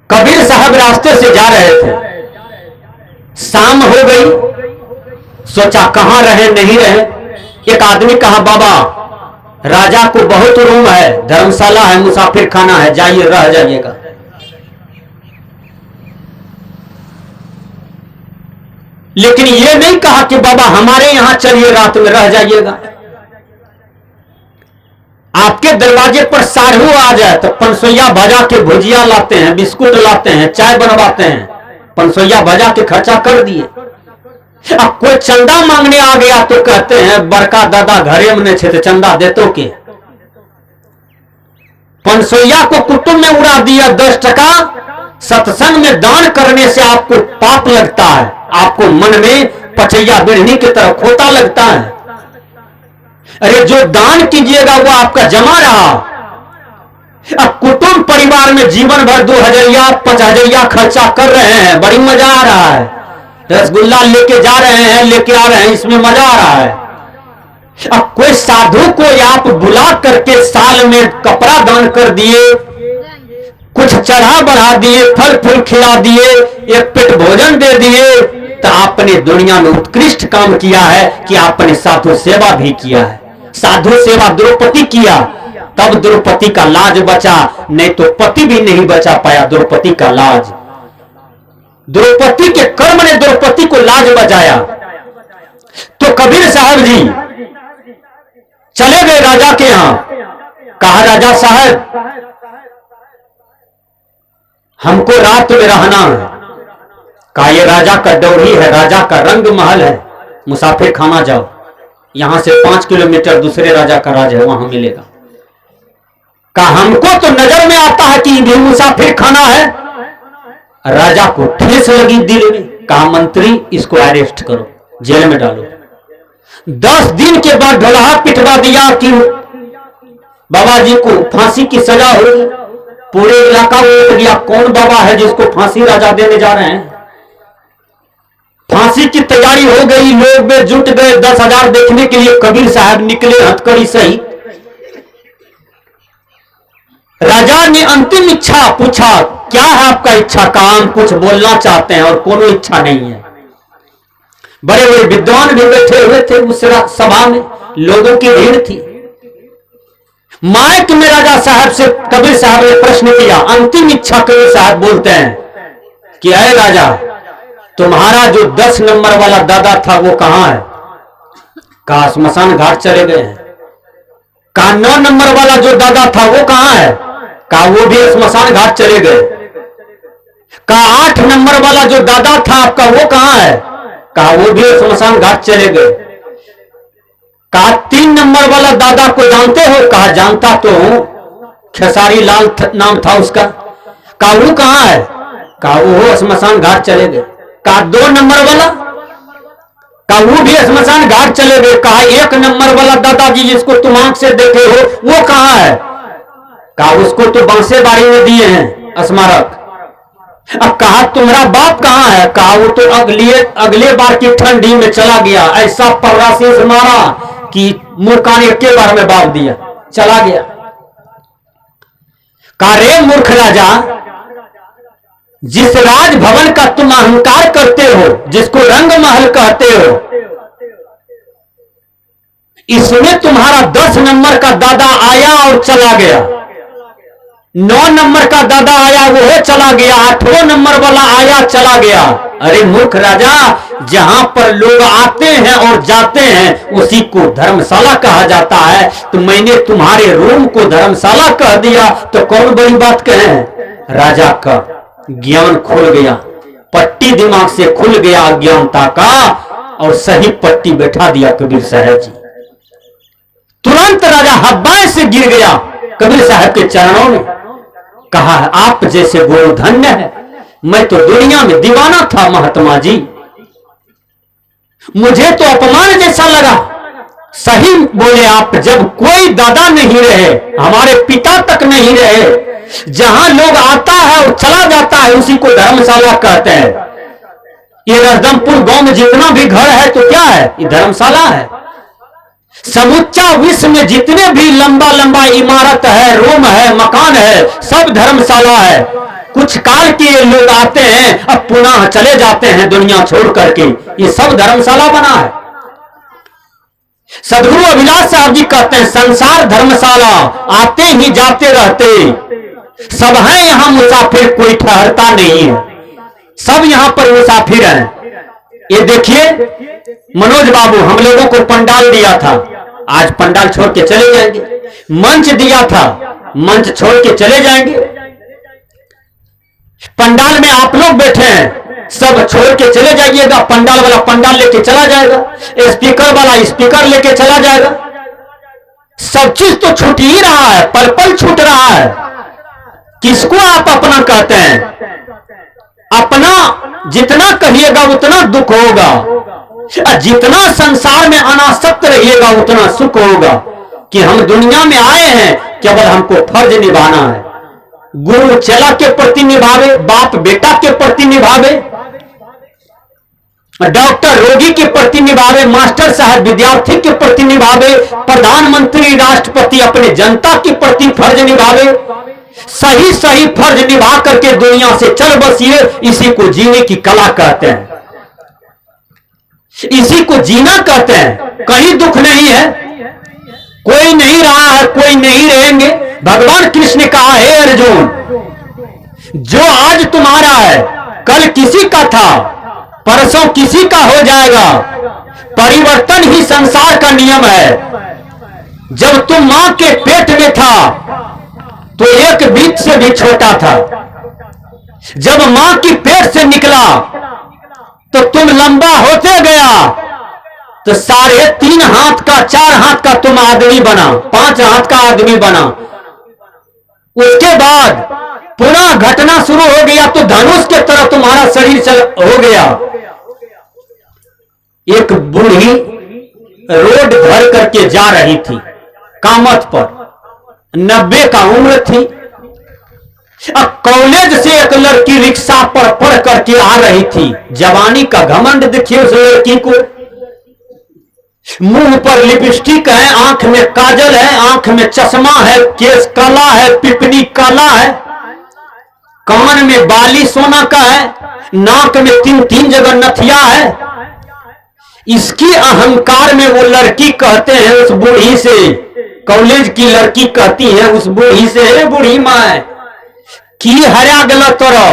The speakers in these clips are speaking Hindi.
कबीर साहब रास्ते से जा रहे थे, शाम हो गई। सोचा कहां रहे नहीं रहे। एक आदमी कहा, बाबा राजा को बहुत रूम है, धर्मशाला है, मुसाफिर खाना है, जाइए रह जाइएगा। लेकिन यह नहीं कहा कि बाबा हमारे यहां चलिए रात में रह जाइएगा। आपके दरवाजे पर साढ़ू आ जाए तो पनसोइया भजा के भुजिया लाते हैं, बिस्कुट लाते हैं, चाय बनवाते हैं, पनसोइया भजा के खर्चा कर दिए। अब कोई चंदा मांगने आ गया तो कहते हैं बड़का दादा घरे में छे तो चंदा देतो के। पनसोइया को कुटुंब में उड़ा दिया 10 टका। सत्संग में दान करने से आपको पाप लगता है, आपको मन में पचैया बिढ़नी की तरह खोता लगता है। अरे जो दान कीजिएगा वो आपका जमा रहा। अब कुटुंब परिवार में जीवन भर 2000 5000 खर्चा कर रहे हैं, बड़ी मजा आ रहा है। रसगुल्ला लेके जा रहे हैं, लेके आ रहे हैं, इसमें मजा आ रहा है। अब कोई साधु को आप बुला करके साल में कपड़ा दान कर दिए, कुछ चढ़ा बढ़ा दिए, फल फूल खिला दिए, एक पेट भोजन दे दिए, तो आपने दुनिया में उत्कृष्ट काम किया है कि आपने साधु सेवा भी किया है। साधु सेवा द्रौपदी किया, तब द्रौपदी का लाज बचा, नहीं तो पति भी नहीं बचा पाया द्रौपदी का लाज। द्रौपदी के कर्म ने द्रौपदी को लाज बचाया। तो कबीर साहब जी चले गए राजा के यहां। कहा, राजा साहब हमको रात में रहना है। कहा, ये राजा का डौरी है, राजा का रंग महल है, मुसाफिर खाना जाओ, यहां से 5 किलोमीटर दूसरे राजा का राज है, वहां मिलेगा। कहा, हमको तो नजर में आता है कि भी मुसाफिर खाना है। राजा को ठेस लगी दिल में। कहा, मंत्री इसको अरेस्ट करो, जेल में डालो। 10 दिन के बाद ढोलहा पिटवा दिया कि बाबा जी को फांसी की सजा होगी। पूरे इलाका उठ गया, कौन बाबा है जिसको फांसी राजा देने जा रहे हैं। फांसी की तैयारी हो गई, लोग में जुट गए 10,000 देखने के लिए। कबीर साहब निकले हथकड़ी सही। राजा ने अंतिम इच्छा पूछा, क्या है आपका इच्छा? काम कुछ बोलना चाहते हैं और कोनो इच्छा नहीं है। बड़े बड़े विद्वान भी बैठे हुए थे उस सभा में, लोगों की भीड़ थी। माइक में राजा साहब से कबीर साहब ने प्रश्न किया। अंतिम इच्छा कबीर साहब बोलते हैं कि अरे राजा, तुम्हारा जो 10 नंबर वाला दादा था वो कहां है? कहा, स्मशान घाट चले गए हैं। कहा, 9 नंबर वाला जो दादा था वो कहां है? कहा, वो भी स्मशान घाट चले गए। कहा, 8 नंबर वाला जो दादा था आपका वो कहां है? कहा, वो भी स्मशान घाट चले गए। कहा, 3 नंबर वाला दादा को जानते हो? कहा, जानता तो हूं, खेसारी लाल नाम था उसका। कहा, वो कहां है? कहा, वो स्मशान घाट चले गए। कहा, 2 नंबर वाला? कहा, वो भी स्मशान घाट चले गए। कहा, 1 नंबर वाला दादाजी जिसको तुम आंख से देखे हो वो कहां है? कहा, उसको तो बांसेबाड़ी में दिए हैं स्मारक। अब कहा, तुम्हारा बाप कहां है? कहा, वो तो अगले बार की ठंडी में चला गया, ऐसा पर्रासी से मारा कि मुंह कान एक बार में बाप दिया, चला गया। कहा, रे मूर्ख राजा, जिस राजभवन का तुम अहंकार करते हो, जिसको रंग महल कहते हो, इसमें तुम्हारा 10 नंबर का दादा आया और चला गया, 9 नंबर का दादा आया वो चला गया, 8वें नंबर वाला आया चला गया। अरे मूर्ख राजा, जहां पर लोग आते हैं और जाते हैं उसी को धर्मशाला कहा जाता है। तो मैंने तुम्हारे रूम को धर्मशाला कह दिया तो कौन बड़ी बात कहे। राजा का ज्ञान खुल गया, पट्टी दिमाग से खुल गया अज्ञानता का, और सही पट्टी बैठा दिया कबीर साहब जी। तुरंत राजा हब्बाए से गिर गया कबीर साहब के चरणों में। कहा, आप जैसे गुरु धन्य है, मैं तो दुनिया में दीवाना था महात्मा जी, मुझे तो अपमान जैसा लगा। सही बोले आप, जब कोई दादा नहीं रहे, हमारे पिता तक नहीं रहे, जहां लोग आता है और चला जाता है उसी को धर्मशाला कहते हैं। ये रजदमपुर गांव में जितना भी घर है तो क्या है? ये धर्मशाला है। समूचा विश्व में जितने भी लंबा लंबा इमारत है, रूम है, मकान है, सब धर्मशाला है। कुछ काल के ये लोग आते हैं, अब पुनः चले जाते हैं दुनिया छोड़ करके। ये सब धर्मशाला बना है। सदगुरु अभिलाष साहब जी कहते हैं, संसार धर्मशाला, आते ही जाते रहते, सब है यहां मुसाफिर, कोई ठहरता नहीं है, सब यहां पर मुसाफिर हैं। ये देखिए मनोज बाबू हम लोगों को पंडाल दिया था, आज पंडाल छोड़ के चले जाएंगे। मंच दिया था, मंच छोड़ के चले जाएंगे। पंडाल में आप लोग बैठे हैं, सब छोड़ के चले जाइएगा। पंडाल वाला पंडाल लेके चला जाएगा, स्पीकर वाला स्पीकर लेके चला जाएगा। सब चीज तो छूट ही रहा है, पल पल छूट रहा है। किसको आप अपना कहते हैं? अपना जितना कहिएगा उतना दुख होगा, जितना संसार में अनासक्त रहिएगा उतना सुख होगा। कि हम दुनिया में आए हैं, केवल हमको फर्ज निभाना है। गुरु चेला के प्रति निभावे, बाप बेटा के प्रति निभावे, डॉक्टर रोगी के प्रति निभावे, मास्टर साहब विद्यार्थी के प्रति निभावे, प्रधानमंत्री राष्ट्रपति अपने जनता के प्रति फर्ज निभावे। सही सही फर्ज निभा करके दुनिया से चल बसिए। इसी को जीने की कला कहते हैं, इसी को जीना कहते हैं। कहीं दुख नहीं है, कोई नहीं रहा है, कोई नहीं रहेंगे। भगवान कृष्ण ने कहा, हे अर्जुन, जो आज तुम्हारा है कल किसी का था, परसों किसी का हो जाएगा। परिवर्तन ही संसार का नियम है। जब तुम मां के पेट में था तो एक बीज से भी छोटा था, जब मां की पेट से निकला तो तुम लंबा होते गया, तो 3.5 हाथ का 4 हाथ का तुम आदमी बना, 5 हाथ का आदमी बना। उसके बाद पुनः घटना शुरू हो गया तो धनुष के तरह तुम्हारा शरीर हो गया। एक बूढ़ी रोड भर करके जा रही थी कामत पर, 90 का उम्र थी। अब कॉलेज से एक लड़की रिक्शा पर पढ़ करके आ रही थी। जवानी का घमंड देखिए उस लड़की को। मुंह पर लिपस्टिक है, आंख में काजल है, आंख में चश्मा है, केस काला है, पिपनी काला है, कान में बाली सोना का है, नाक में 3 जगह नथिया है। इसकी अहंकार में वो लड़की कहते हैं उस बूढ़ी से, कॉलेज की लड़की कहती है उस बूढ़ी से, हे बूढ़ी माँ की हरा गला तोरो,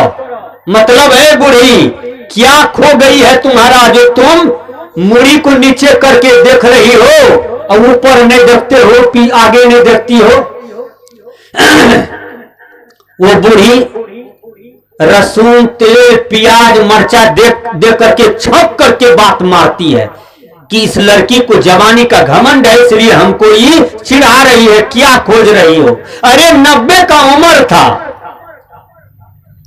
मतलब है बूढ़ी क्या खो गई है तुम्हारा, जो तुम मुड़ी को नीचे करके देख रही हो और ऊपर नहीं देखते हो, आगे नहीं देखती हो। वो बूढ़ी रसून तेल प्याज मरचा देख करके छौंक करके बात मारती है कि इस लड़की को जवानी का घमंड है, इसलिए हमको ये चिढ़ा रही है, क्या खोज रही हो। अरे 90 का उम्र था,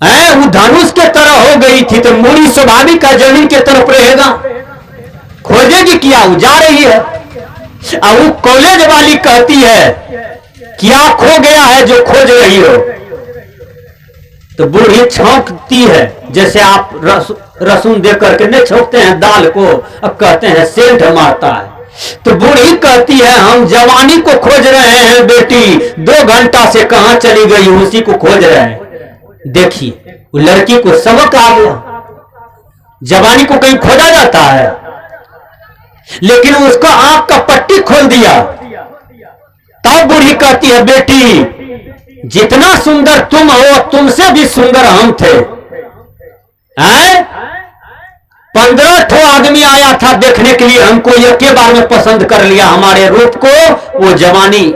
वो धनुष के तरह हो गई थी, तो मुड़ी स्वाभाविक का जमीन के तरफ रहेगा, खोजेगी क्या, वो जा रही है। अब वो कॉलेज वाली कहती है क्या खो गया है जो खोज रही हो। तो बूढ़ी छौंकती है, जैसे आप रसून दे करके नहीं छौंकते हैं दाल को, अब कहते हैं सेंध मारता है। तो बूढ़ी कहती है हम जवानी को खोज रहे हैं बेटी, 2 घंटा से कहां चली गई, उसी को खोज रहे हैं। देखिए वो लड़की को सबक आ गया, जवानी को कहीं खोजा जाता है, लेकिन उसका आंख का पट्टी खोल दिया। तब बूढ़ी कहती है बेटी जितना सुंदर तुम हो तुमसे भी सुंदर हम थे। 15 ठो आदमी आया था देखने के लिए, हमको एक ही बार में पसंद कर लिया हमारे रूप को, वो जवानी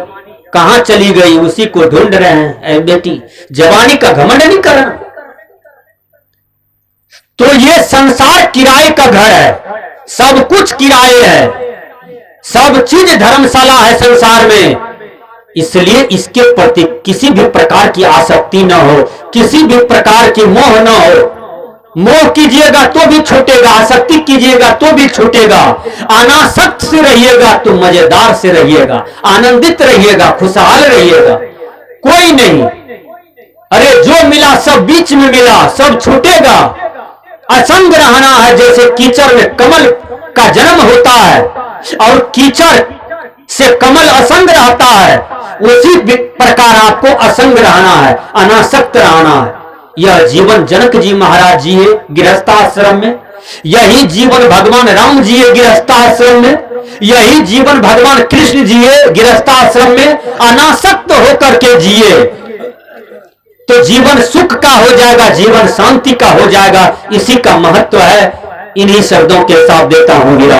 कहां चली गई, उसी को ढूंढ रहे हैं। बेटी जवानी का घमंड नहीं करना। तो ये संसार किराए का घर है, सब कुछ किराए है, सब चीज धर्मशाला है संसार में। इसलिए इसके प्रति किसी भी प्रकार की आसक्ति न हो, किसी भी प्रकार की मोह न हो। मोह कीजिएगा तो भी छूटेगा, आसक्ति कीजिएगा तो भी छूटेगा। अनासक्त से रहिएगा तो मजेदार से रहिएगा, आनंदित रहिएगा, खुशहाल रहिएगा। कोई नहीं, अरे जो मिला सब बीच में मिला, सब छूटेगा। असंग रहना है, जैसे कीचड़ में कमल का जन्म होता है और कीचड़ से कमल असंग रहता है, उसी प्रकार आपको असंग रहना है, अनासक्त रहना है। यह जीवन जनक जी महाराज जी है गृहस्थाश्रम में, यही जीवन भगवान राम जी है गृहस्थाश्रम में, यही जीवन भगवान कृष्ण जी है गृहस्थाश्रम में, अनासक्त होकर के जिए तो जीवन सुख का हो जाएगा, जीवन शांति का हो जाएगा। इसी का महत्व है। इन्हीं शब्दों के साथ देता हूं।